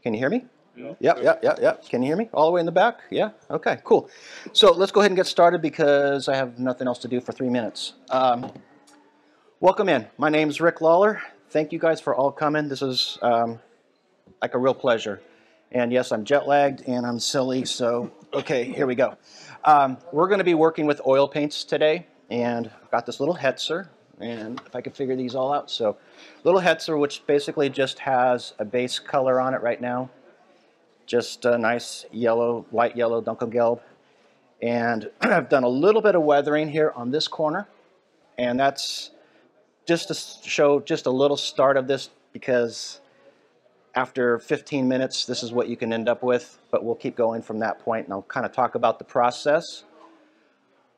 Can you hear me? Yep. Can you hear me? All the way in the back? Yeah? Okay, cool. So let's go ahead and get started because I have nothing else to do for 3 minutes. Welcome in. My name's Rick Lawler. Thank you guys for all coming. This is like a real pleasure. And yes, I'm jet lagged and I'm silly, so okay, here we go. We're going to be working with oil paints today, and I've got this little Hetzer, and if I could figure these all out. So little Hetzer, which basically just has a base color on it right now. Just a nice yellow, light yellow Dunkelgelb. And I've done a little bit of weathering here on this corner, and that's just to show just a little start of this, because after 15 minutes, this is what you can end up with, but we'll keep going from that point, and I'll kind of talk about the process.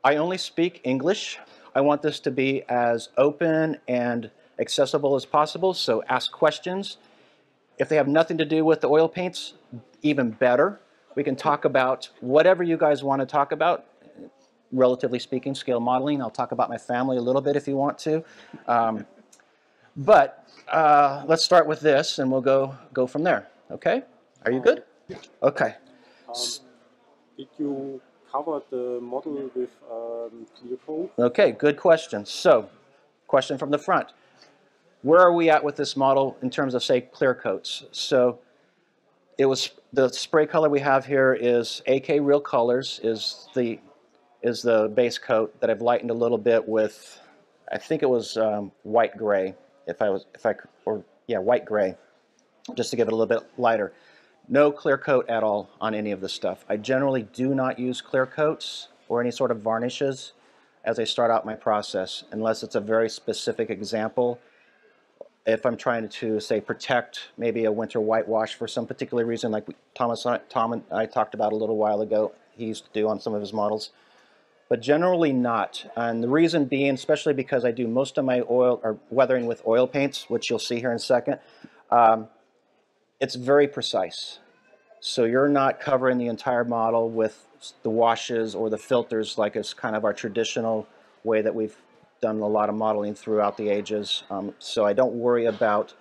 I only speak English. I want this to be as open and accessible as possible, so ask questions. If they have nothing to do with the oil paints, even better. We can talk about whatever you guys want to talk about, relatively speaking, scale modeling. I'll talk about my family a little bit if you want to. But let's start with this, and we'll go from there. Okay? Are you good? Yeah. Okay. Did you cover the model with clear coat? Okay, good question. So, question from the front. Where are we at with this model in terms of, say, clear coats? So, it was the spray color we have here is AK Real Colors is the base coat that I've lightened a little bit with, I think it was white gray. White gray, just to give it a little bit lighter. No clear coat at all on any of this stuff. I generally do not use clear coats or any sort of varnishes as I start out my process, unless it's a very specific example. If I'm trying to, say, protect maybe a winter whitewash for some particular reason, like Tom and I talked about a little while ago, he used to do on some of his models. But generally not, and the reason being, especially because I do most of my oil or weathering with oil paints, which you'll see here in a second, it's very precise. So you're not covering the entire model with the washes or the filters like it's kind of our traditional way that we've done a lot of modeling throughout the ages. So I don't worry about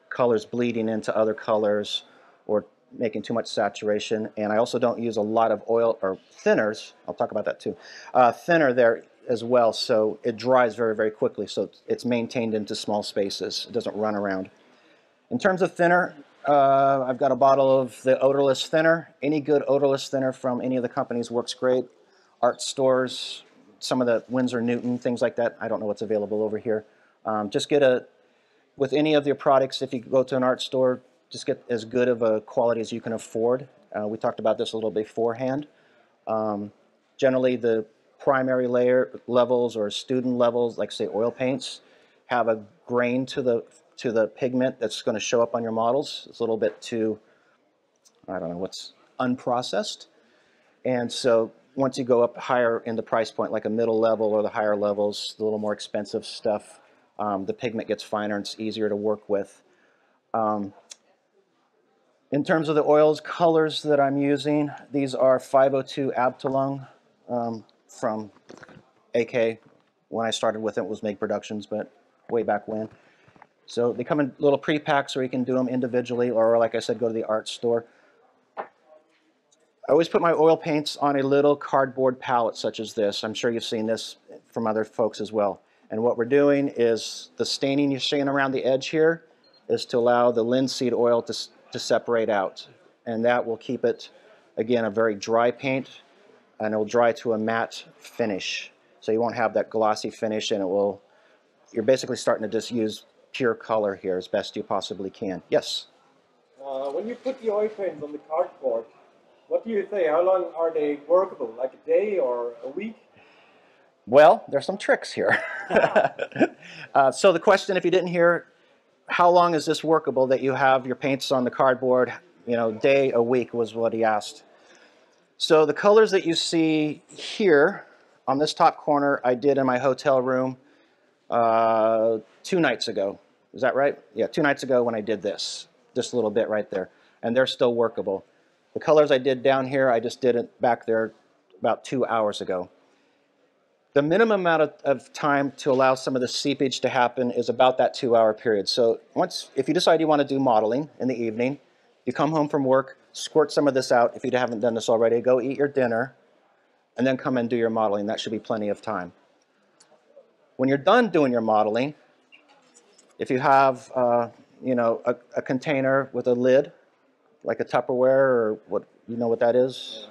colors bleeding into other colors or making too much saturation, and I also don't use a lot of oil or thinners. I'll talk about that too. Thinner there as well, so it dries very, very quickly, so it's maintained into small spaces. It doesn't run around. In terms of thinner, I've got a bottle of the odorless thinner. Any good odorless thinner from any of the companies works great. Art stores, some of the Winsor Newton, things like that. I don't know what's available over here. Just get with any of your products, if you go to an art store, just get as good of a quality as you can afford. We talked about this a little beforehand. Generally, the primary layer levels or student levels, like say oil paints, have a grain to the pigment that's going to show up on your models. It's a little bit too, I don't know, what's unprocessed. And so once you go up higher in the price point, like a middle level or the higher levels, the little more expensive stuff, the pigment gets finer and it's easier to work with. In terms of the oils colors that I'm using, these are 502 Abteilung from AK. When I started with it was Make Productions, but way back when. So they come in little pre-packs where you can do them individually, or like I said, go to the art store. I always put my oil paints on a little cardboard palette such as this. I'm sure you've seen this from other folks as well. And what we're doing is the staining you're seeing around the edge here is to allow the linseed oil to separate out, and that will keep it, again, a very dry paint, and it will dry to a matte finish, so you won't have that glossy finish, and you're basically starting to just use pure color here as best you possibly can. Yes? When you put the oil paints on the cardboard, what do you say? How long are they workable? Like a day or a week? Well, there's some tricks here. So the question, if you didn't hear, how long is this workable that you have your paints on the cardboard, day, a week was what he asked. So the colors that you see here on this top corner, I did in my hotel room 2 nights ago. Is that right? Yeah, 2 nights ago when I did this, just a little bit right there. And they're still workable. The colors I did down here, I just did it back there about 2 hours ago. The minimum amount of time to allow some of the seepage to happen is about that 2-hour period. So if you decide you want to do modeling in the evening, You come home from work, squirt some of this out if you haven't done this already, go eat your dinner, and then come and do your modeling. That should be plenty of time. When you're done doing your modeling, if you have you know, a container with a lid, like a Tupperware or what, you know what that is?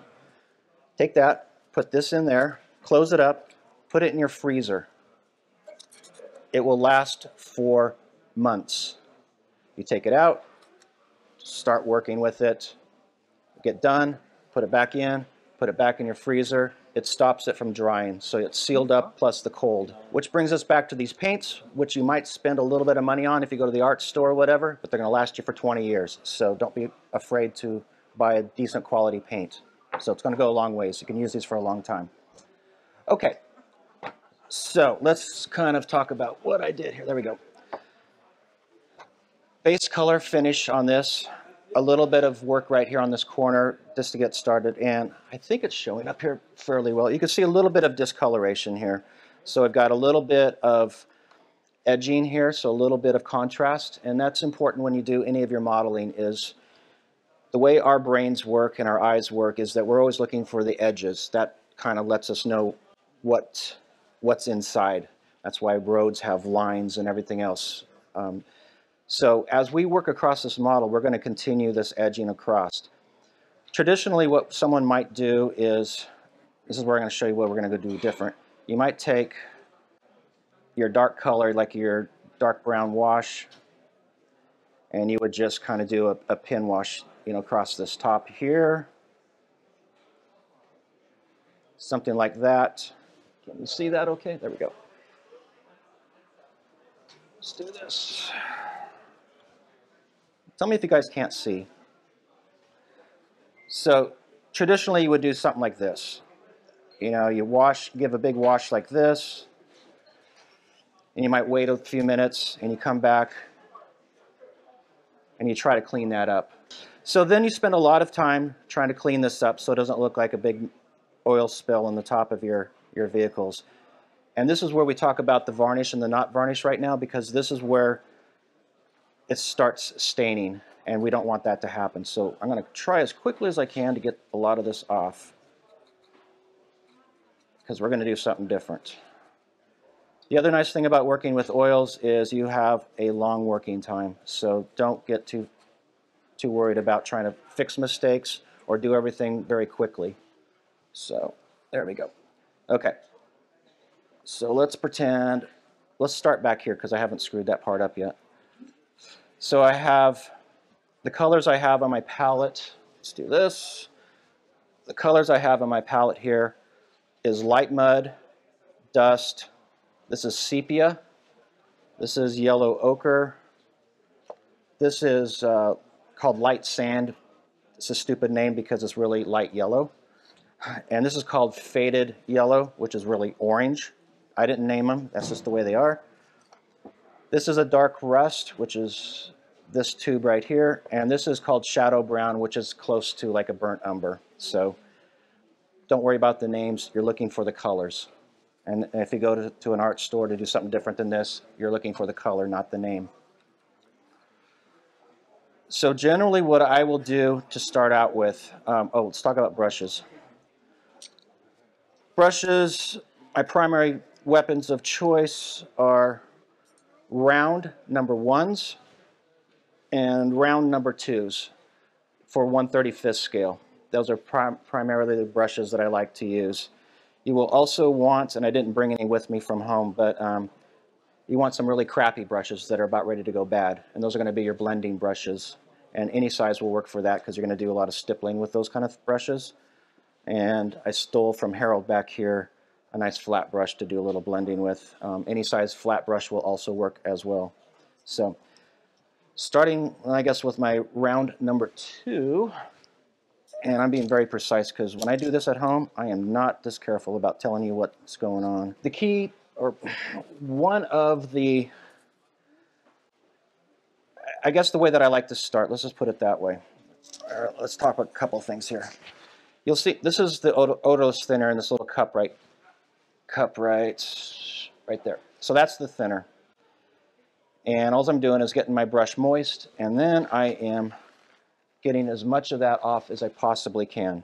Take that, put this in there, close it up, put it in your freezer. It will last for months. You take it out, start working with it, get done, put it back in your freezer. It stops it from drying, so it's sealed up plus the cold. Which brings us back to these paints, which you might spend a little bit of money on if you go to the art store or whatever, but they're going to last you for 20 years. So don't be afraid to buy a decent quality paint. So it's going to go a long ways. You can use these for a long time. Okay, so let's kind of talk about what I did here. There we go. Base color finish on this. A little bit of work right here on this corner just to get started, and I think it's showing up here fairly well. You can see a little bit of discoloration here. So I've got a little bit of edging here, so a little bit of contrast, and that's important when you do any of your modeling. Is the way our brains work and our eyes work is that we're always looking for the edges. That kind of lets us know what's inside. That's why roads have lines and everything else. So as we work across this model, we're going to continue this edging across. Traditionally, what someone might do is, this is where I'm going to show you what we're going to go do different. You might take your dark color, like your dark brown wash, and you would just kind of do a pin wash, you know, across this top here. Something like that. Can you see that okay? There we go. Let's do this. Tell me if you guys can't see. So traditionally you would do something like this. You know, you wash, give a big wash like this, and you might wait a few minutes and you come back and you try to clean that up. So then you spend a lot of time trying to clean this up so it doesn't look like a big oil spill on the top of your vehicles. And this is where we talk about the varnish and the not varnish right now, because this is where it starts staining, and we don't want that to happen. So I'm going to try as quickly as I can to get a lot of this off, because we're going to do something different. The other nice thing about working with oils is you have a long working time, so don't get too worried about trying to fix mistakes or do everything very quickly. So there we go. Okay, so let's pretend, let's start back here because I haven't screwed that part up yet. So I have the colors I have on my palette. Let's do this. The colors I have on my palette here is light mud, dust. This is sepia. This is yellow ochre. This is called light sand. It's a stupid name because it's really light yellow. And this is called faded yellow, which is really orange. I didn't name them. That's just the way they are. This is a dark rust, which is this tube right here, and this is called shadow brown, which is close to like a burnt umber. So don't worry about the names, you're looking for the colors. And if you go to an art store to do something different than this, you're looking for the color, not the name. So generally what I will do to start out with, let's talk about brushes. Brushes, my primary weapons of choice are round number 1s and round number 2s for 1/35th scale. Those are primarily the brushes that I like to use. You will also want, and I didn't bring any with me from home, but you want some really crappy brushes that are about ready to go bad, and those are going to be your blending brushes, and any size will work for that because you're going to do a lot of stippling with those kind of brushes. And I stole from Harold back here a nice flat brush to do a little blending with. Any size flat brush will also work as well. So starting, I guess, with my round number 2, and I'm being very precise because when I do this at home, I am not this careful about telling you what's going on. The key, or one of the, I guess the way that I like to start, let's just put it that way. Let's talk about a couple things here. You'll see, this is the odorless thinner in this little cup right there. So that's the thinner. And all I'm doing is getting my brush moist, and then I am getting as much of that off as I possibly can.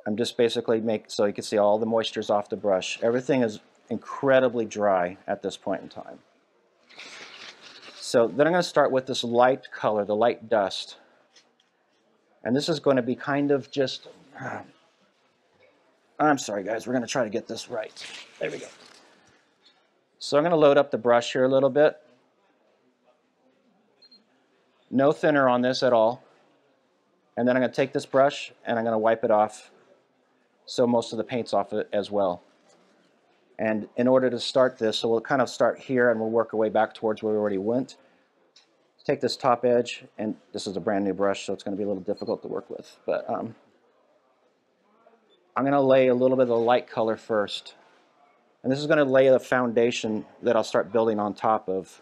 I'm just basically so you can see all the moisture's off the brush. Everything is incredibly dry at this point in time. So then I'm going to start with this light color, the light dust. And this is going to be kind of just, I'm sorry guys, we're going to try to get this right. There we go. So I'm going to load up the brush here a little bit. No thinner on this at all. And then I'm going to take this brush and I'm going to wipe it off so most of the paint's off it as well. And in order to start this, so we'll kind of start here and we'll work our way back towards where we already went. Take this top edge, and this is a brand new brush, so it's going to be a little difficult to work with. But I'm going to lay a little bit of the light color first. And this is going to lay the foundation that I'll start building on top of.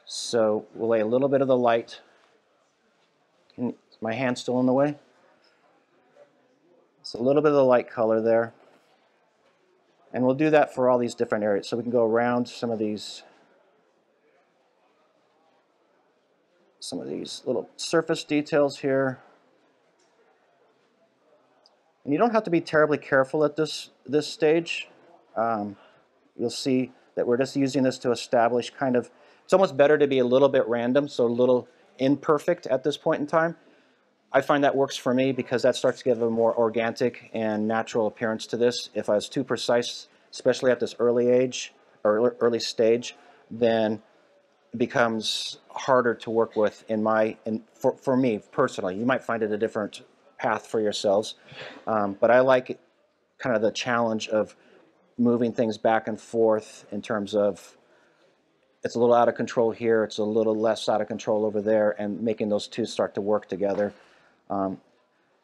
So we'll lay a little bit of the light. Is my hand still in the way? So a little bit of the light color there. And we'll do that for all these different areas. So we can go around some of these little surface details here. And you don't have to be terribly careful at this stage. You'll see that we're just using this to establish kind of, it's almost better to be a little bit random, so a little imperfect at this point in time. I find that works for me because that starts to give a more organic and natural appearance to this. If I was too precise, especially at this early age or early stage, then it becomes harder to work with for me personally. You might find it a different path for yourselves, but I like kind of the challenge of moving things back and forth in terms of it's a little out of control here, it's a little less out of control over there, and making those two start to work together. And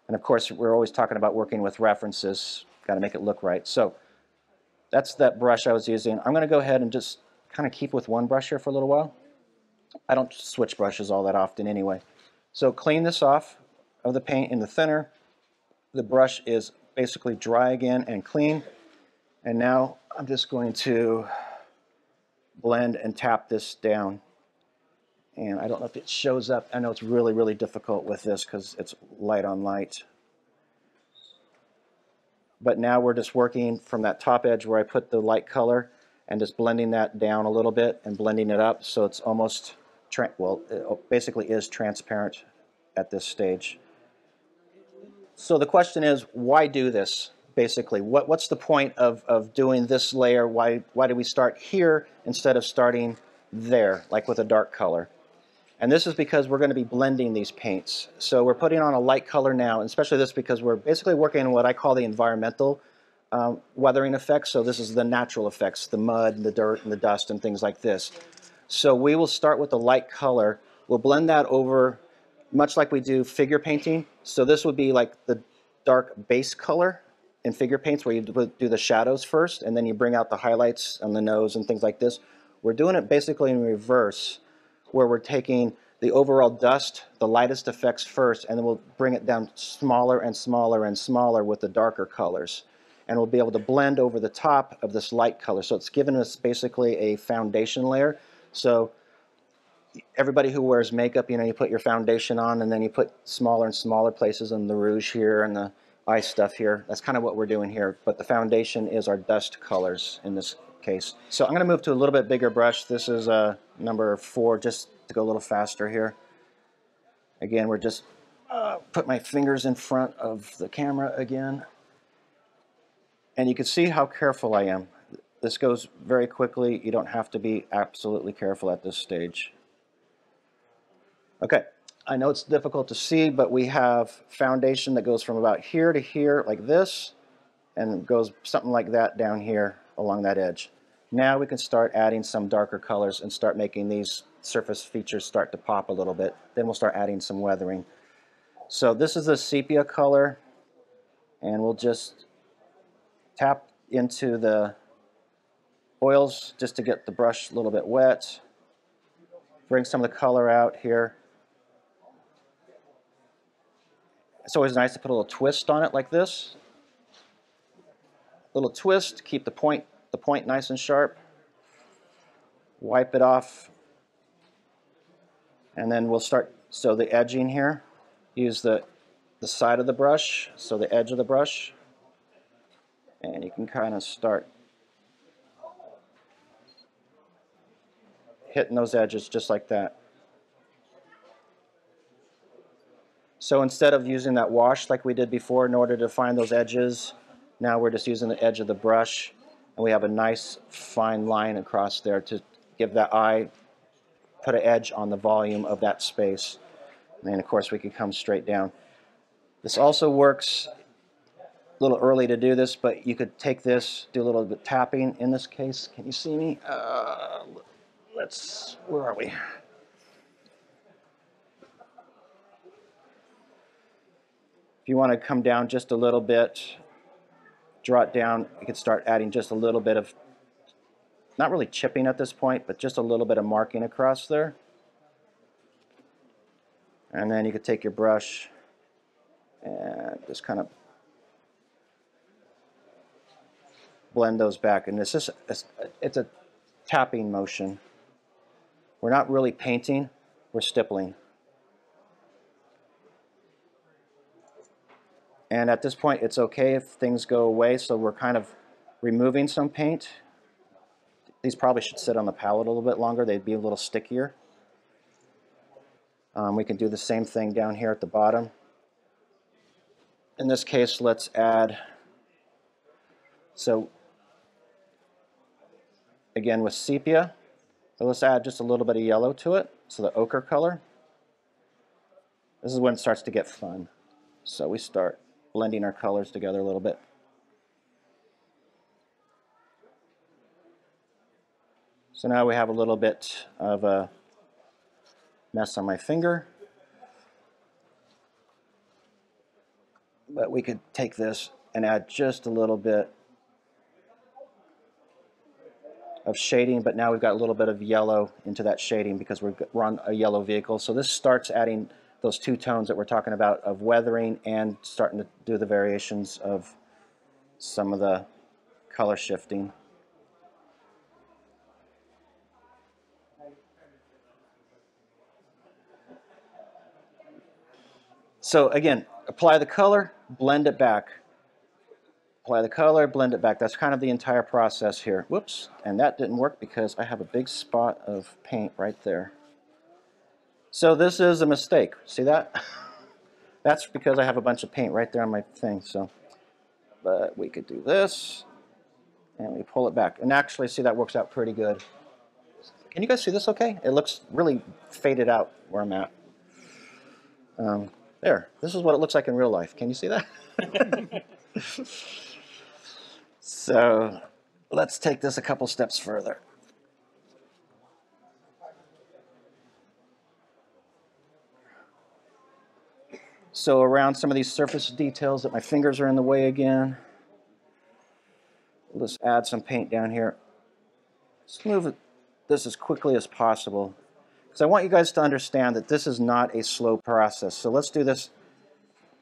of course, we're always talking about working with references, got to make it look right. So that's that brush I was using. I'm going to go ahead and just kind of keep with one brush here for a little while. I don't switch brushes all that often anyway. So clean this off of the paint in the thinner. The brush is basically dry again and clean. And now I'm just going to blend and tap this down. And I don't know if it shows up. I know it's really, really difficult with this because it's light on light. But now we're just working from that top edge where I put the light color and just blending that down a little bit and blending it up so it's almost, well, it basically is transparent at this stage. So the question is, why do this? Basically, what's the point of doing this layer? Why do we start here instead of starting there, like with a dark color? And this is because we're going to be blending these paints. So we're putting on a light color now, and especially this because we're basically working on what I call the environmental weathering effects. So this is the natural effects, the mud, and the dirt, and the dust, and things like this. So we will start with the light color. We'll blend that over, much like we do figure painting. So this would be like the dark base color in figure paints where you do the shadows first, and then you bring out the highlights on the nose and things like this. We're doing it basically in reverse, where we're taking the overall dust, the lightest effects first, and then we'll bring it down smaller and smaller and smaller with the darker colors. And we'll be able to blend over the top of this light color. So it's given us basically a foundation layer. So everybody who wears makeup, you know, you put your foundation on and then you put smaller and smaller places in the rouge here and the eye stuff here. That's kind of what we're doing here. But the foundation is our dust colors in this case. So I'm going to move to a little bit bigger brush. This is number 4, just to go a little faster here. Again, we're just put my fingers in front of the camera again. And you can see how careful I am. This goes very quickly. You don't have to be absolutely careful at this stage. Okay, I know it's difficult to see, but we have foundation that goes from about here to here like this, and goes something like that down here along that edge. Now we can start adding some darker colors and start making these surface features start to pop a little bit. Then we'll start adding some weathering. So this is a sepia color, and we'll just tap into the oils just to get the brush a little bit wet. Bring some of the color out here. It's always nice to put a little twist on it like this. Little twist, keep the point nice and sharp. Wipe it off. And then we'll start, so the edging here, use the side of the brush, so the edge of the brush, and you can kind of start hitting those edges just like that. So instead of using that wash like we did before in order to find those edges, now we're just using the edge of the brush, and we have a nice fine line across there to give that eye, put an edge on the volume of that space. And then of course we can come straight down. This also works a little early to do this, but you could take this, do a little bit tapping in this case. Can you see me? Where are we? If you want to come down just a little bit, draw it down, you can start adding just a little bit of, not really chipping at this point, but just a little bit of marking across there. And then you could take your brush and just kind of blend those back. And it's a tapping motion. We're not really painting, we're stippling. And at this point, it's okay if things go away, so we're kind of removing some paint. These probably should sit on the palette a little bit longer. They'd be a little stickier. We can do the same thing down here at the bottom. In this case, let's add, so again with sepia, so let's add just a little bit of yellow to it, so the ochre color. This is when it starts to get fun. So we start blending our colors together a little bit. So now we have a little bit of a mess on my finger. But we could take this and add just a little bit of shading, but now we've got a little bit of yellow into that shading because we're on a yellow vehicle. So this starts adding those two tones that we're talking about of weathering and starting to do the variations of some of the color shifting. So again, apply the color, blend it back. Apply the color, blend it back. That's kind of the entire process here. Whoops, and that didn't work because I have a big spot of paint right there. So this is a mistake. See that? That's because I have a bunch of paint right there on my thing. So, but we could do this, and we pull it back. And actually, see, that works out pretty good. Can you guys see this okay? It looks really faded out where I'm at. There. This is what it looks like in real life. Can you see that? So let's take this a couple steps further. So around some of these surface details that my fingers are in the way again, let's add some paint down here. Let's move this as quickly as possible, because I want you guys to understand that this is not a slow process. So let's do this.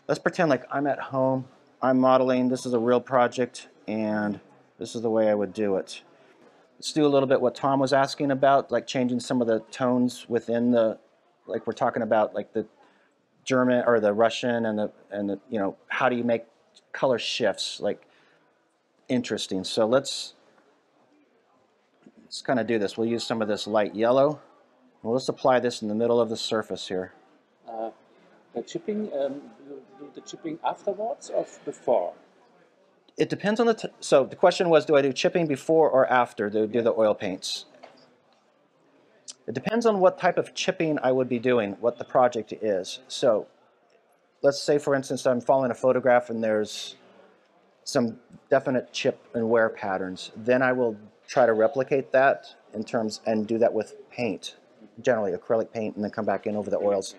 Let's pretend like I'm at home, I'm modeling, this is a real project, and this is the way I would do it. Let's do a little bit what Tom was asking about, like changing some of the tones within the, like we're talking about, like the German or the Russian and the you know, how do you make color shifts like interesting. So let's kind of do this. We'll use some of this light yellow. We'll just apply this in the middle of the surface here. The chipping, the chipping afterwards or before? It depends on the, so the question was, do I do chipping before or after to do the oil paints? It depends on what type of chipping I would be doing, what the project is. So let's say, for instance, I'm following a photograph and there's some definite chip and wear patterns. Then I will try to replicate that in terms and do that with paint, generally acrylic paint, and then come back in over the oils.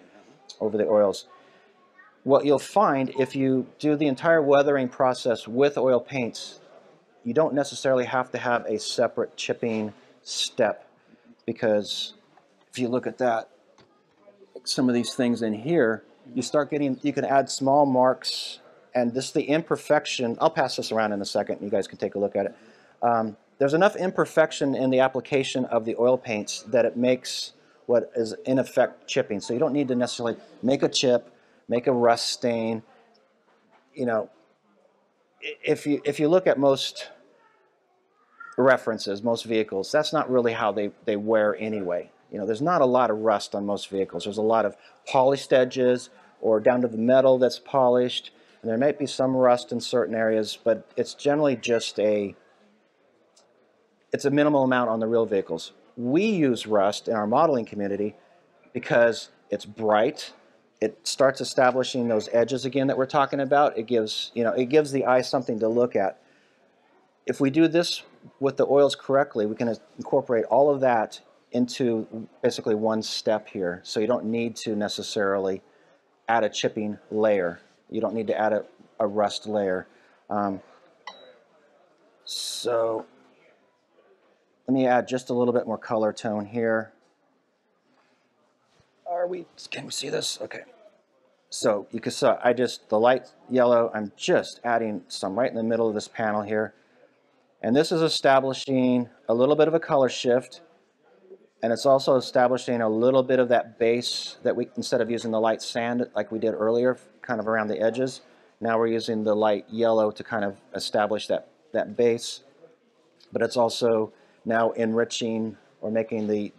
What you'll find if you do the entire weathering process with oil paints, you don't necessarily have to have a separate chipping step, because if you look at that, some of these things in here, you start getting, you can add small marks, and this, the imperfection, I'll pass this around in a second, you guys can take a look at it. There's enough imperfection in the application of the oil paints that it makes what is in effect chipping. So you don't need to necessarily make a chip, make a rust stain. You know, if you look at most references, most vehicles, that's not really how they wear anyway. You know, there's not a lot of rust on most vehicles. There's a lot of polished edges or down to the metal that's polished. And there might be some rust in certain areas, but it's generally just it's a minimal amount on the real vehicles. We use rust in our modeling community because it's bright. It starts establishing those edges again that we're talking about. It gives, you know, it gives the eye something to look at. If we do this with the oils correctly, we can incorporate all of that into basically one step here. So you don't need to necessarily add a chipping layer. You don't need to add a rust layer. So let me add just a little bit more color tone here. Can we see this? Okay. So you can see the light yellow, I'm just adding some right in the middle of this panel here. And this is establishing a little bit of a color shift, and it's also establishing a little bit of that base that we, instead of using the light sand like we did earlier, kind of around the edges, now we're using the light yellow to kind of establish that base. But it's also now enriching or making the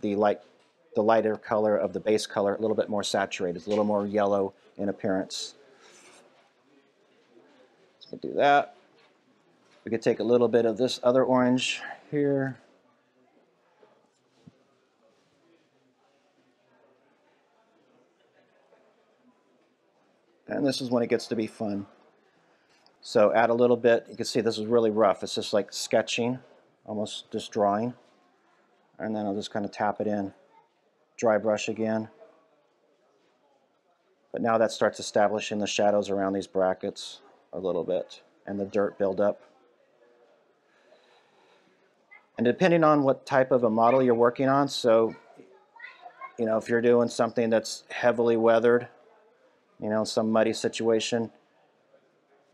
lighter color of the base color a little bit more saturated, it's a little more yellow in appearance. So do that. We could take a little bit of this other orange here. And this is when it gets to be fun. So add a little bit. You can see this is really rough. It's just like sketching, almost just drawing. And then I'll just kind of tap it in. Dry brush again. But now that starts establishing the shadows around these brackets a little bit and the dirt buildup. And depending on what type of a model you're working on, so, you know, if you're doing something that's heavily weathered, you know, some muddy situation,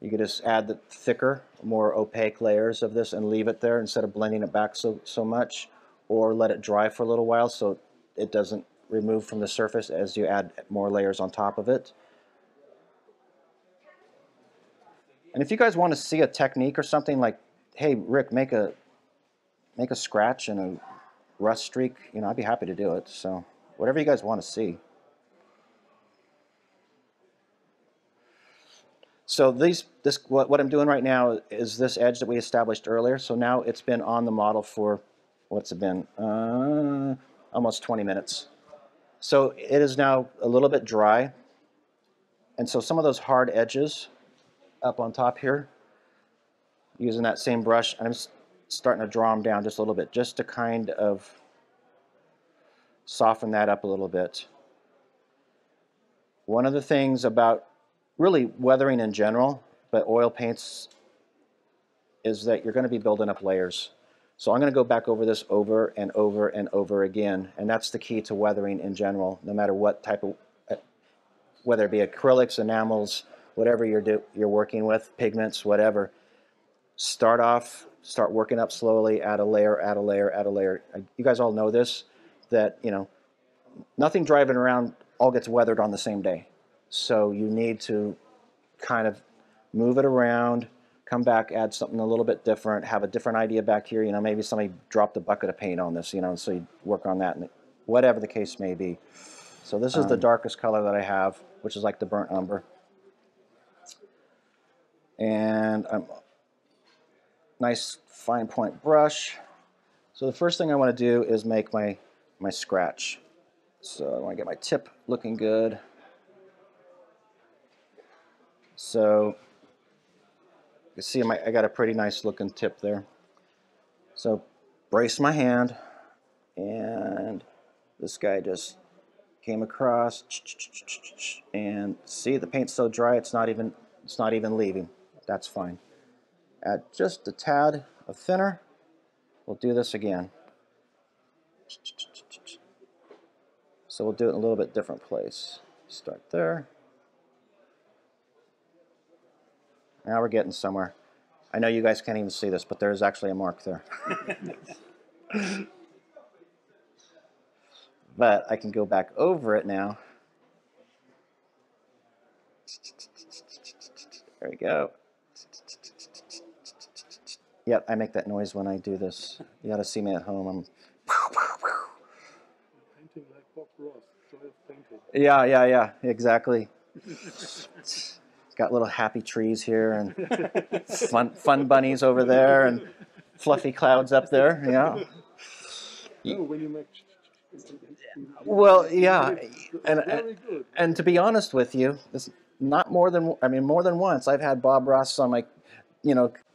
you could just add the thicker, more opaque layers of this and leave it there instead of blending it back so much, or let it dry for a little while so it doesn't remove from the surface as you add more layers on top of it. And if you guys want to see a technique or something like, hey, Rick, make a scratch and a rust streak, you know, I'd be happy to do it. So whatever you guys want to see. So what I'm doing right now is this edge that we established earlier. So now it's been on the model for, what's it been? Almost 20 minutes. So it is now a little bit dry. And so some of those hard edges up on top here, using that same brush, I'm starting to draw them down just a little bit, just to kind of soften that up a little bit. One of the things about really weathering in general, but oil paints, is that you're going to be building up layers. So I'm going to go back over this over and over and over again, and that's the key to weathering in general, no matter what type of, whether it be acrylics, enamels, whatever you're working with, pigments, whatever. Start working up slowly, add a layer, add a layer, add a layer. You guys all know this, that, you know, nothing driving around all gets weathered on the same day. So you need to kind of move it around, come back, add something a little bit different, have a different idea back here. You know, maybe somebody dropped a bucket of paint on this, you know, so you work on that, and whatever the case may be. So this is the darkest color that I have, which is like the burnt umber. And nice fine point brush. So the first thing I want to do is make my scratch. So I want to get my tip looking good. So you can see I got a pretty nice looking tip there. So brace my hand, and this guy just came across, and see, the paint's so dry it's not even leaving. That's fine. Add just a tad of thinner. We'll do this again. So we'll do it in a little bit different place. Start there. Now we're getting somewhere. I know you guys can't even see this, but there's actually a mark there. But I can go back over it now. There we go. Yep, I make that noise when I do this. You gotta see me at home. I'm Painting like Bob Ross, joy of painting. yeah, exactly. It's got little happy trees here and fun bunnies over there and fluffy clouds up there. Yeah. Oh, when you make. Well, yeah, Very good. and to be honest with you, this not more than more than once I've had Bob Ross on my,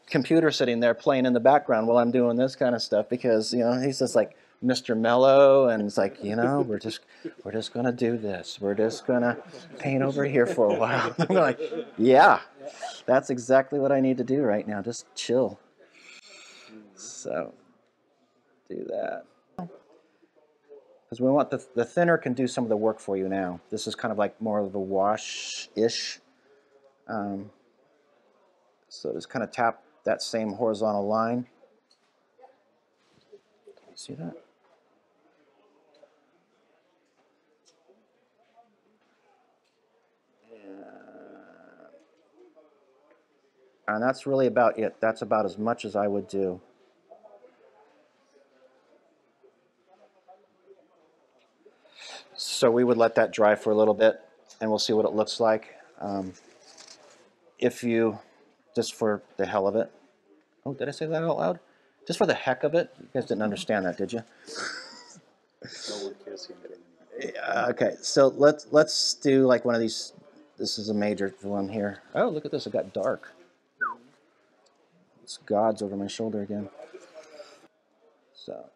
computer sitting there playing in the background while I'm doing this kind of stuff because he's just like Mr. Mellow and it's like we're just gonna do this. We're just gonna paint over here for a while. I'm like, yeah, that's exactly what I need to do right now. Just chill. So do that. Because we want the thinner can do some of the work for you now. This is kind of like more of a wash-ish. So just kind of tap that same horizontal line. See that? And that's really about it. That's about as much as I would do. So we would let that dry for a little bit, and we'll see what it looks like. If you, just for the hell of it, oh, did I say that out loud? Just for the heck of it? You guys didn't understand that, did you? No one cares here. Yeah, okay, so let's do like one of these. This is a major one here. Oh, look at this, it got dark. It's God's over my shoulder again. So,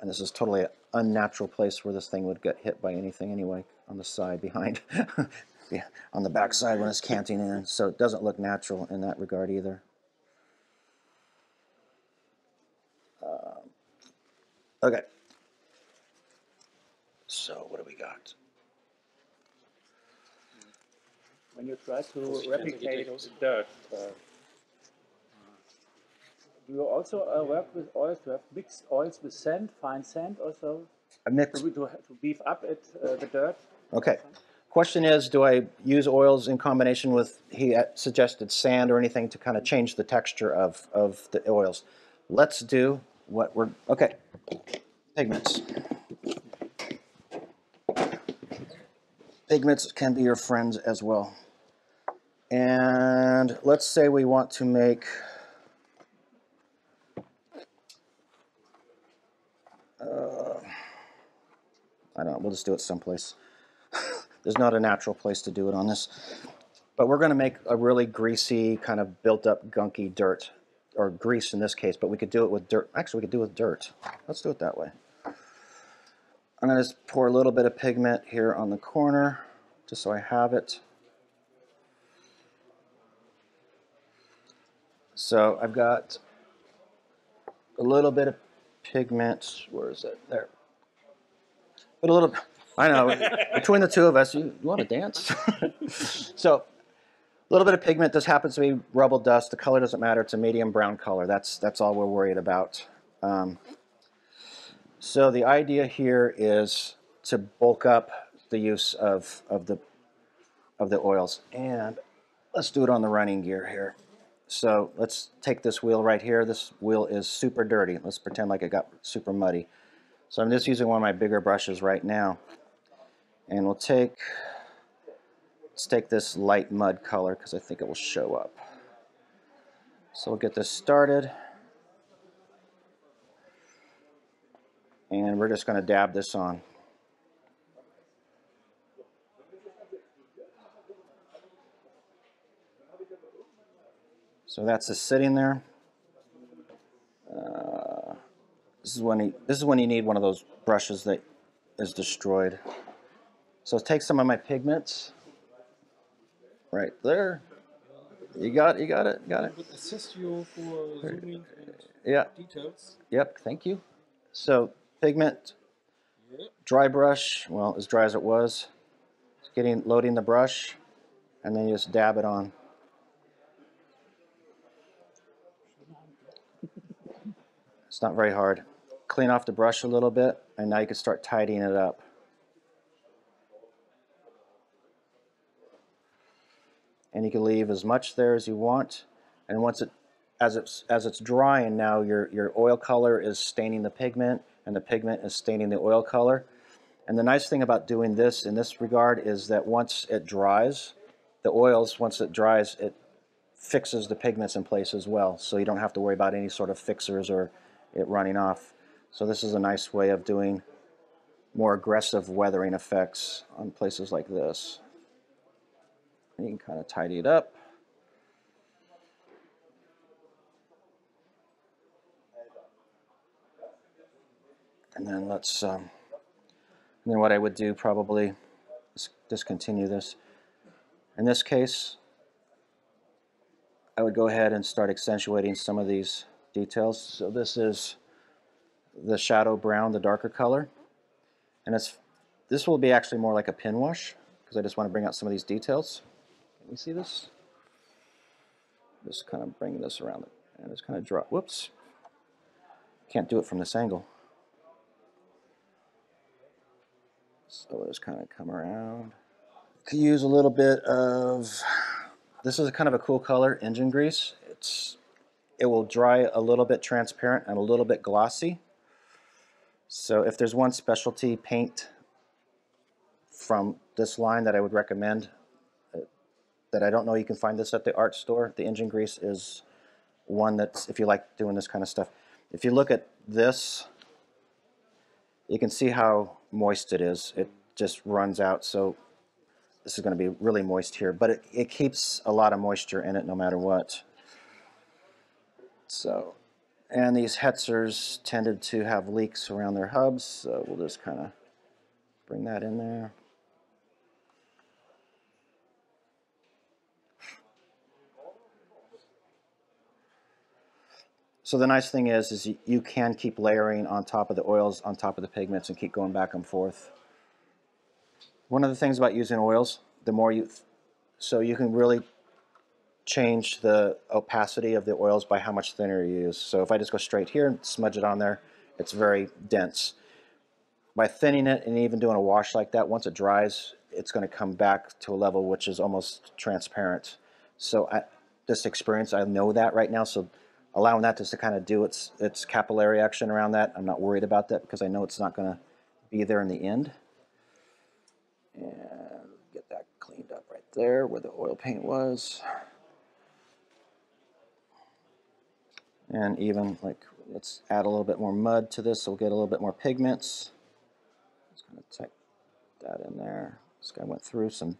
and this is totally an unnatural place where this thing would get hit by anything anyway, on the side behind. Yeah, on the back side when it's canting in, so it doesn't look natural in that regard either. Okay. So what do we got? When you try to replicate dirt, do you also work with oils? Do you have mixed oils with sand, fine sand also? A mix. To beef up the dirt? Okay. Question is, do I use oils in combination with, he suggested sand or anything to kind of change the texture of the oils? Let's do what we're, okay, pigments. Pigments can be your friends as well. And let's say we want to make, I don't know, we'll just do it someplace. There's not a natural place to do it on this. But we're going to make a really greasy, kind of built up, gunky dirt, or grease in this case, but we could do it with dirt. Actually, we could do it with dirt. Let's do it that way. I'm going to just pour a little bit of pigment here on the corner, just so I have it. So I've got a little bit of pigment. Where is it? There. Put a little, I know, between the two of us, you want to dance? So a little bit of pigment. This happens to be rubble dust. The color doesn't matter. It's a medium brown color. That's all we're worried about. So the idea here is to bulk up the use of the oils. And let's do it on the running gear here. So let's take this wheel right here. This wheel is super dirty. Let's pretend like it got super muddy. So I'm just using one of my bigger brushes right now. And let's take this light mud color because I think it will show up. So we'll get this started. And we're just going to dab this on. So that's just sitting there. This is when you need one of those brushes that is destroyed. So take some of my pigments right there. You got it. I would assist you for zooming and details. Yep. Thank you. So pigment, dry brush. Well, as dry as it was. Loading the brush, and then you just dab it on. It's not very hard. Clean off the brush a little bit, and now you can start tidying it up. and you can leave as much there as you want. And once as it's drying now, your oil color is staining the pigment, and the pigment is staining the oil color. And the nice thing about doing this in this regard is that once it dries, the oils, once it dries, it fixes the pigments in place as well. So you don't have to worry about any sort of fixers or it running off. So this is a nice way of doing more aggressive weathering effects on places like this. And you can kind of tidy it up. And then let's, and then what I would do probably is discontinue this. In this case, I would go ahead and start accentuating some of these details. So this is the shadow brown, the darker color. And this will be actually more like a pin wash, because I just want to bring out some of these details. Can you see this? Just kind of bring this around it, and just kind of drop. Whoops. Can't do it from this angle. So we'll just kind of come around. Could use a little bit of, this is kind of a cool color, engine grease. It will dry a little bit transparent and a little bit glossy. So if there's one specialty paint from this line that I would recommend, that I don't know you can find this at the art store, the engine grease is one that's, if you like doing this kind of stuff. If you look at this, you can see how moist it is. It just runs out, so this is going to be really moist here, but it keeps a lot of moisture in it no matter what. So, and these Hetzers tended to have leaks around their hubs, so we'll just kind of bring that in there. So the nice thing is you can keep layering on top of the oils, on top of the pigments, and keep going back and forth. One of the things about using oils, the more so you can really change the opacity of the oils by how much thinner you use. So if I just go straight here and smudge it on there, it's very dense. By thinning it and even doing a wash like that, once it dries, it's going to come back to a level which is almost transparent. So this experience, I know that right now, so allowing that just to kind of do its capillary action around that, I'm not worried about that because I know it's not going to be there in the end. And get that cleaned up right there where the oil paint was. And even like, let's add a little bit more mud to this so we'll get a little bit more pigments. Just going to type that in there. This guy went through some.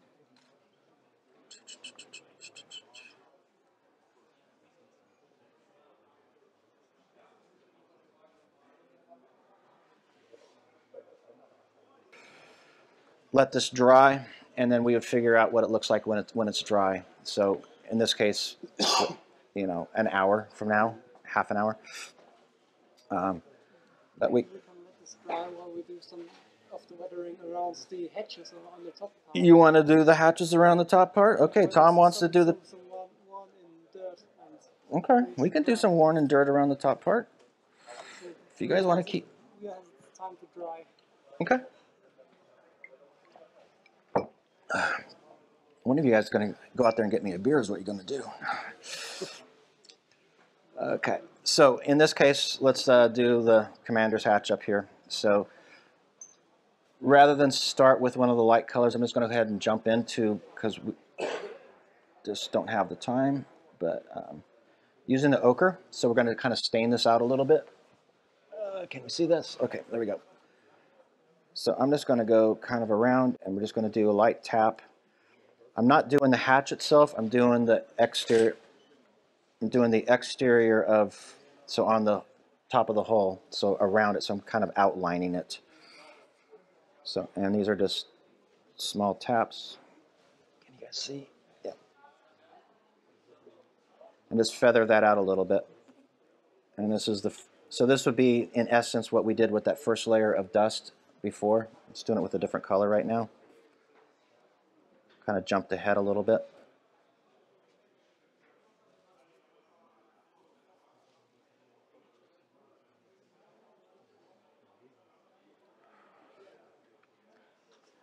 Let this dry, and then we would figure out what it looks like when it's dry. So in this case, you know, an hour from now, half an hour. But we can let this dry while we do some of the weathering around the hatches on the top part. You want to do the hatches around the top part? Okay, Tom wants to do the. Some worn in dirt and Okay, we can do some worn in dirt around the top part. If you guys want to keep. we have time to dry. Okay. One of you guys is going to go out there and get me a beer is what you're going to do. Okay, so in this case, let's do the commander's hatch up here. So rather than start with one of the light colors, I'm just going to go ahead and jump into, because we just don't have the time, but using the ochre. So we're going to kind of stain this out a little bit. Can you see this? Okay, there we go. So I'm just going to go kind of around, and we're just going to do a light tap. I'm not doing the hatch itself. I'm doing the exterior. I'm doing the exterior of, so on the top of the hull, so around it. So I'm kind of outlining it. So, and these are just small taps. Can you guys see? Yeah. And just feather that out a little bit. And this is the, so this would be in essence what we did with that first layer of dust before. I'm just doing it with a different color right now. Kind of jumped ahead a little bit.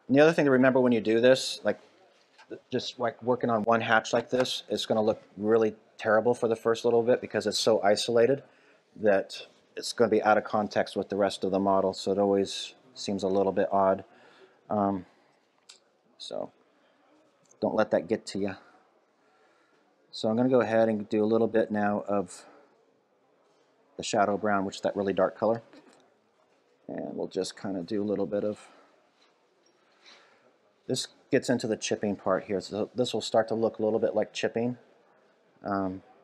And the other thing to remember when you do this, like just like working on one hatch like this, it's going to look really terrible for the first little bit because it's so isolated that it's going to be out of context with the rest of the model, so it always seems a little bit odd. So don't let that get to you. So I'm going to go ahead and do a little bit now of the shadow brown, which is that really dark color. And we'll just kind of do a little bit of... This gets into the chipping part here, so this will start to look a little bit like chipping,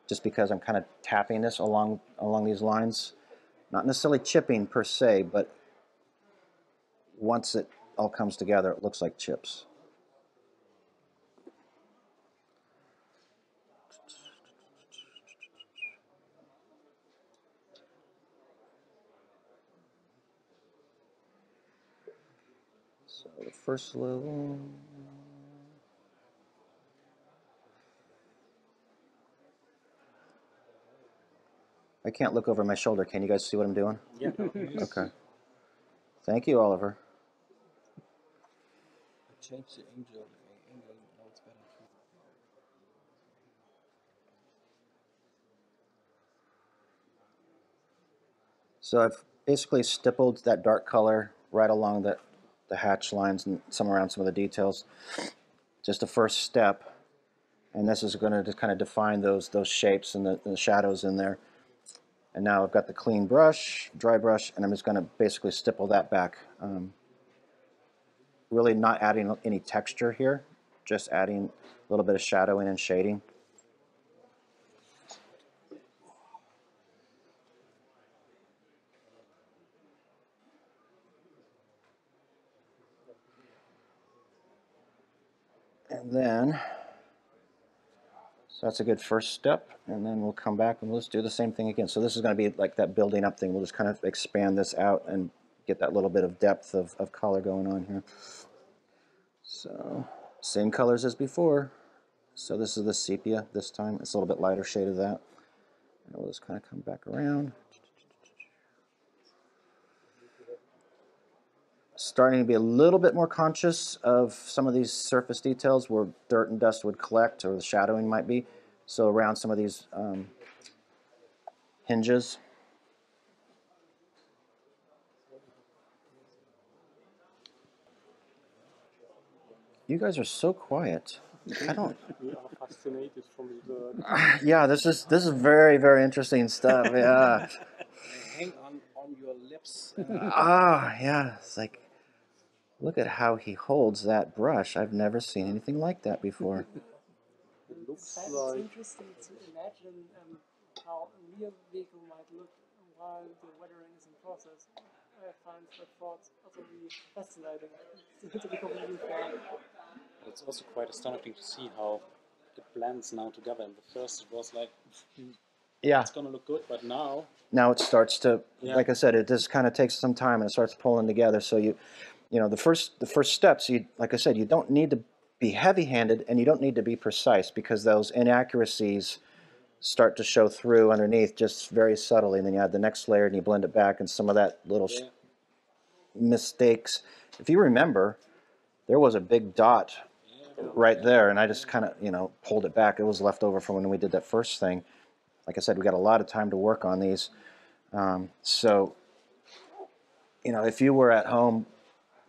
just because I'm kind of tapping this along these lines. Not necessarily chipping per se, but once it all comes together, it looks like chips. So the first level... I can't look over my shoulder. Can you guys see what I'm doing? Yeah. Okay. Thank you, Oliver. Change the angle. Now it's better. So I've basically stippled that dark color right along the hatch lines and some around some of the details. Just the first step, and this is going to just kind of define those shapes and the shadows in there. And now I've got the clean brush, dry brush, and I'm just going to basically stipple that back. Really not adding any texture here, just adding a little bit of shadowing and shading. And then, so that's a good first step, and then we'll come back and we'll just do the same thing again. So this is going to be like that building up thing. We'll just kind of expand this out and get that little bit of depth of color going on here. So same colors as before. So this is the sepia this time. It's a little bit lighter shade of that. And we'll just kind of come back around. Starting to be a little bit more conscious of some of these surface details where dirt and dust would collect, or the shadowing might be. So around some of these hinges. You guys are so quiet. I don't. We are fascinated from the... Yeah, this is very, very interesting stuff. Yeah. Hang on your lips. Yeah. It's like, look at how he holds that brush. I've never seen anything like that before. It looks It's like... interesting to imagine how a real vehicle might look while the weathering is in process. I find that thought utterly fascinating. To be completely fair. It's also quite astonishing to see how it blends now together. And the first it was like, Yeah. it's gonna look good, but now... Now it starts to, Yeah. like I said, it just kind of takes some time and it starts pulling together. So you know, the first steps, like I said, you don't need to be heavy-handed and you don't need to be precise, because those inaccuracies start to show through underneath just very subtly. And then you add the next layer and you blend it back, and some of that little mistakes. If you remember, there was a big dot right there, and I just kind of, you know, pulled it back. It was left over from when we did that first thing. Like I said, we got a lot of time to work on these. So, you know, if you were at home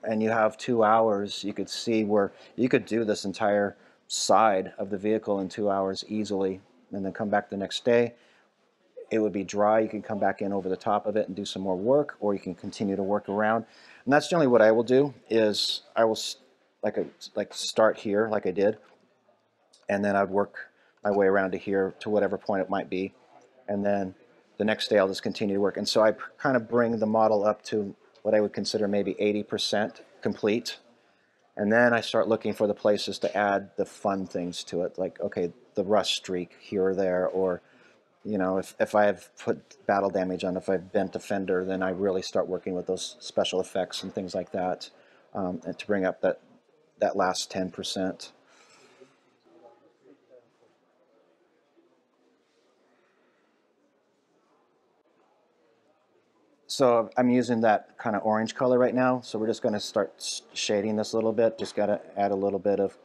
and you have 2 hours, you could see where you could do this entire side of the vehicle in 2 hours easily, and then come back the next day. It would be dry. You can come back in over the top of it and do some more work, or you can continue to work around. And that's generally what I will do. Is I will start here like I did, and then I'd work my way around to here to whatever point it might be, and then the next day I'll just continue to work. And so I kind of bring the model up to what I would consider maybe 80% complete, and then I start looking for the places to add the fun things to it, like, okay, the rust streak here or there, or, you know, if I have put battle damage on, if I've bent a fender, then I really start working with those special effects and things like that, and to bring up that last 10%. So I'm using that kind of orange color right now. So we're just going to start shading this a little bit. Just got to add a little bit of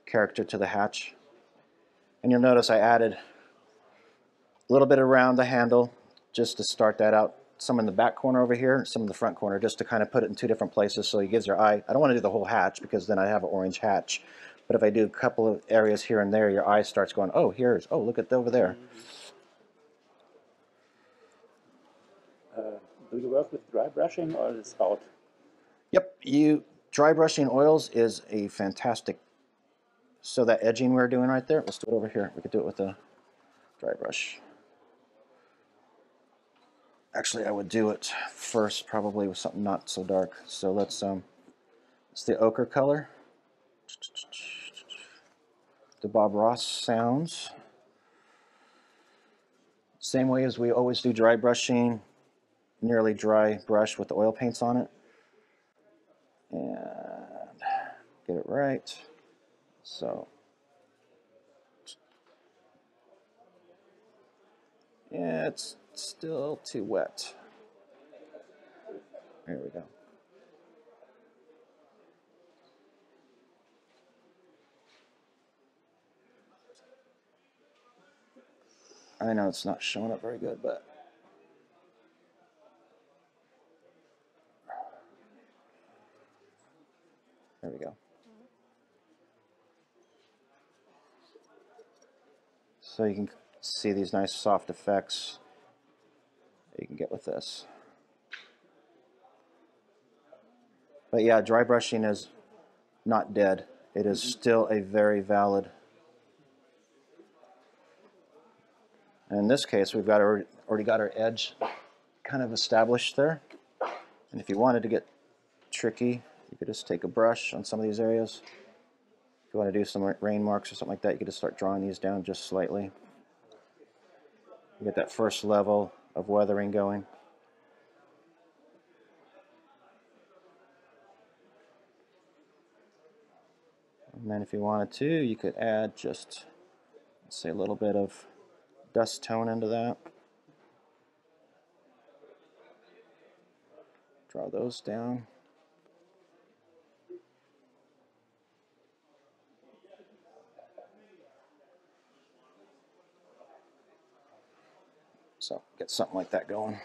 character to the hatch. And you'll notice I added a little bit around the handle just to start that out. Some in the back corner over here, some in the front corner, just to kind of put it in two different places so it gives your eye. I don't want to do the whole hatch because then I have an orange hatch. But if I do a couple of areas here and there, your eye starts going, oh, here's, oh, look at over there. Do you work with dry brushing or the spout? Yep, dry brushing oils is a fantastic. So that edging we're doing right there, let's do it over here. We could do it with a dry brush. Actually, I would do it first probably with something not so dark. So let's, it's the ochre color. The Bob Ross sounds. Same way as we always do dry brushing, nearly dry brush with the oil paints on it. And get it right. So, yeah, it's still too wet. There we go. I know it's not showing up very good, but there we go. So you can see these nice soft effects that you can get with this. But yeah, dry brushing is not dead. It is still a very valid. And in this case, we've got already got our edge kind of established there. And if you wanted to get tricky, you could just take a brush on some of these areas. If you want to do some rain marks or something like that, you could just start drawing these down just slightly. You get that first level of weathering going. And then if you wanted to, you could add just, let's say, a little bit of dust tone into that. Draw those down. So get something like that going.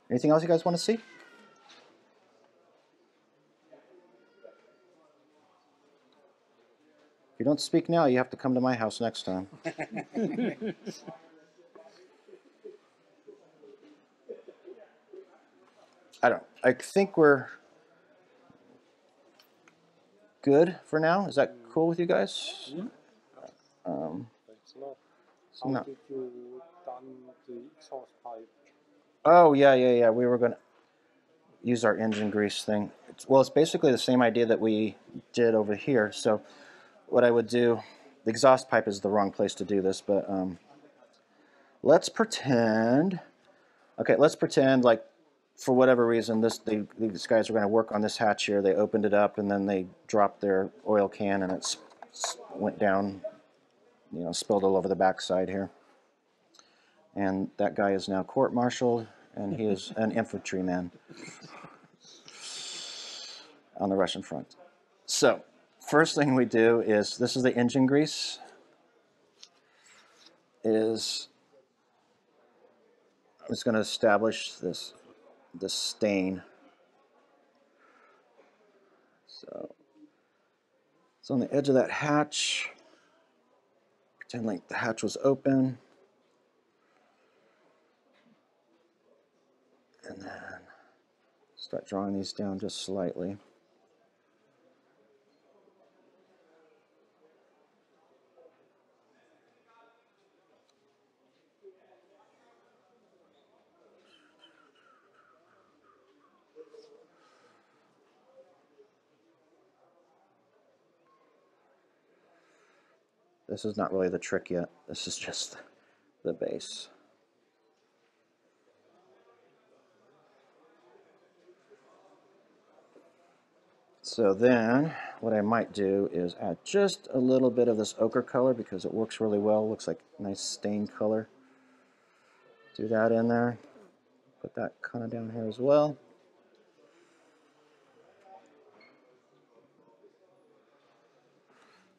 Anything else you guys want to see? If you don't speak now, you have to come to my house next time. I think we're good for now. Is that cool with you guys? Thanks a lot. How No. did you done the exhaust pipe? Oh, yeah. We were going to use our engine grease thing. It's basically the same idea that we did over here. So what I would do, the exhaust pipe is the wrong place to do this, but let's pretend like for whatever reason these guys are going to work on this hatch here. They opened it up and then they dropped their oil can and it went down, spilled all over the backside here. And that guy is now court-martialed and he is an infantryman on the Russian front. So first thing we do is, this is the engine grease, I'm just going to establish this stain. So it's on the edge of that hatch. Pretend like the hatch was open. And then start drawing these down just slightly. This is not really the trick yet. This is just the base. So then what I might do is add just a little bit of this ochre color because it works really well. Looks like a nice stained color. Do that in there. Put that kind of down here as well.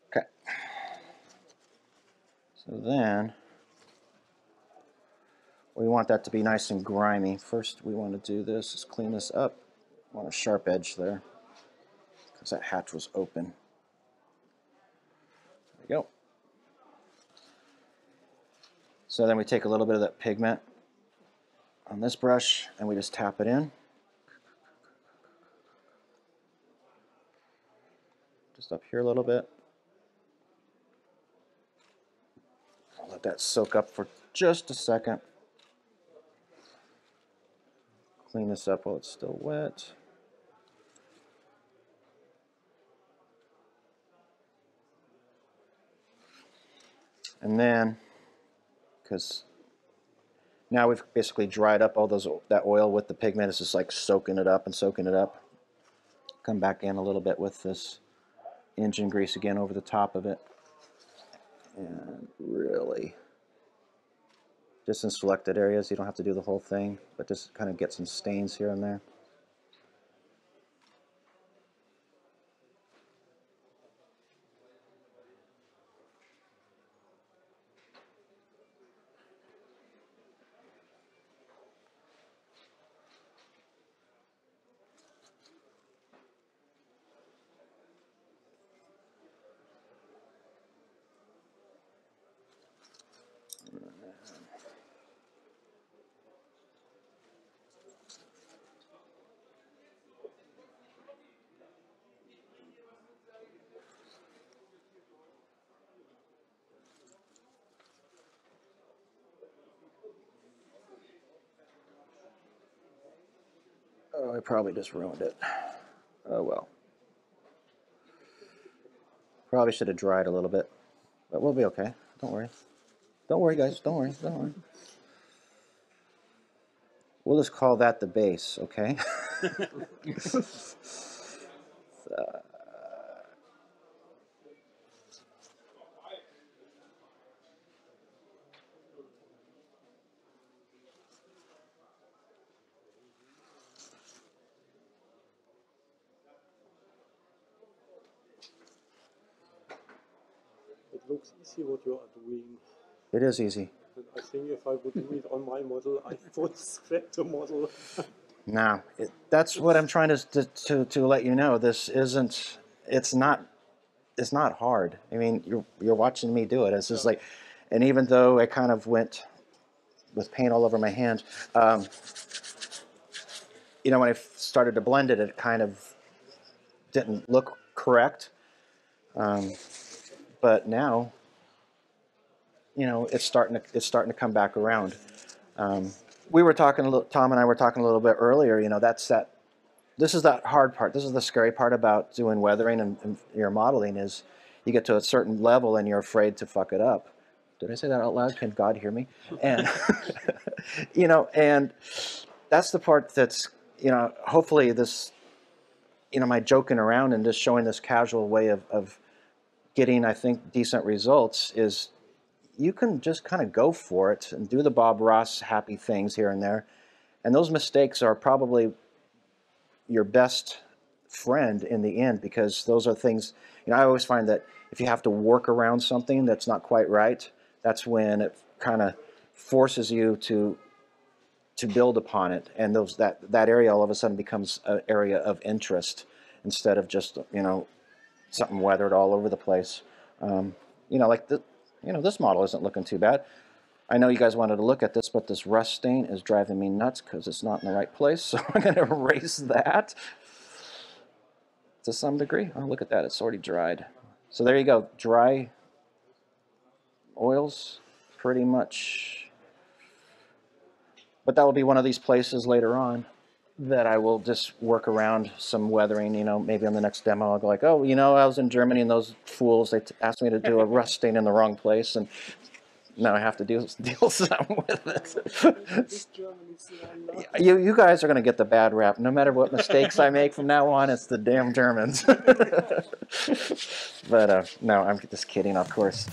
Okay. So then we want that to be nice and grimy. First we want to do this, is clean this up. I want a sharp edge there because that hatch was open. There we go. So then we take a little bit of that pigment on this brush and we just tap it in. Just up here a little bit. I'll let that soak up for just a second. Clean this up while it's still wet. And then, because now we've basically dried up all that oil with the pigment, it's just like soaking it up and soaking it up. Come back in a little bit with this engine grease again over the top of it. And really, just in selected areas, you don't have to do the whole thing, but just kind of get some stains here and there. Oh, I probably just ruined it. Oh well. Probably should have dried a little bit, but we'll be okay. Don't worry. Don't worry, guys. Don't worry. Don't worry. We'll just call that the base, okay? It looks easy what you are doing. It is easy. And I think if I would do it on my model, I would scrap the model. Now, that's what I'm trying to let you know. This isn't. It's not hard. I mean, you're watching me do it. It's just like, and even though I kind of went with paint all over my hand, you know, when I started to blend it, it kind of didn't look correct. But now, you know, it's starting to come back around. We were talking a little, Tom and I were talking a little bit earlier. You know, this is that hard part. This is the scary part about doing weathering and your modeling is you get to a certain level and you're afraid to fuck it up. Did I say that out loud? Can God hear me? And you know, and that's the part that's, you know, hopefully this, you know, my joking around and just showing this casual way of getting, I think, decent results is you can just kind of go for it and do the Bob Ross happy things here and there. And those mistakes are probably your best friend in the end, because those are things, you know, I always find that if you have to work around something that's not quite right, that's when it kind of forces you to build upon it. And that area all of a sudden becomes an area of interest instead of just, you know, something weathered all over the place. You know, like this model isn't looking too bad. I know you guys wanted to look at this, but this rust stain is driving me nuts because it's not in the right place. So I'm going to erase that to some degree. Oh, look at that. It's already dried. So there you go. Dry oils, pretty much. But that will be one of these places later on that I will just work around some weathering. You know, maybe on the next demo I'll go like, oh, you know, I was in Germany and those fools, they asked me to do a rust stain in the wrong place, and now I have to deal something with it. You guys are going to get the bad rap. No matter what mistakes I make from now on, it's the damn Germans. But no, I'm just kidding, of course.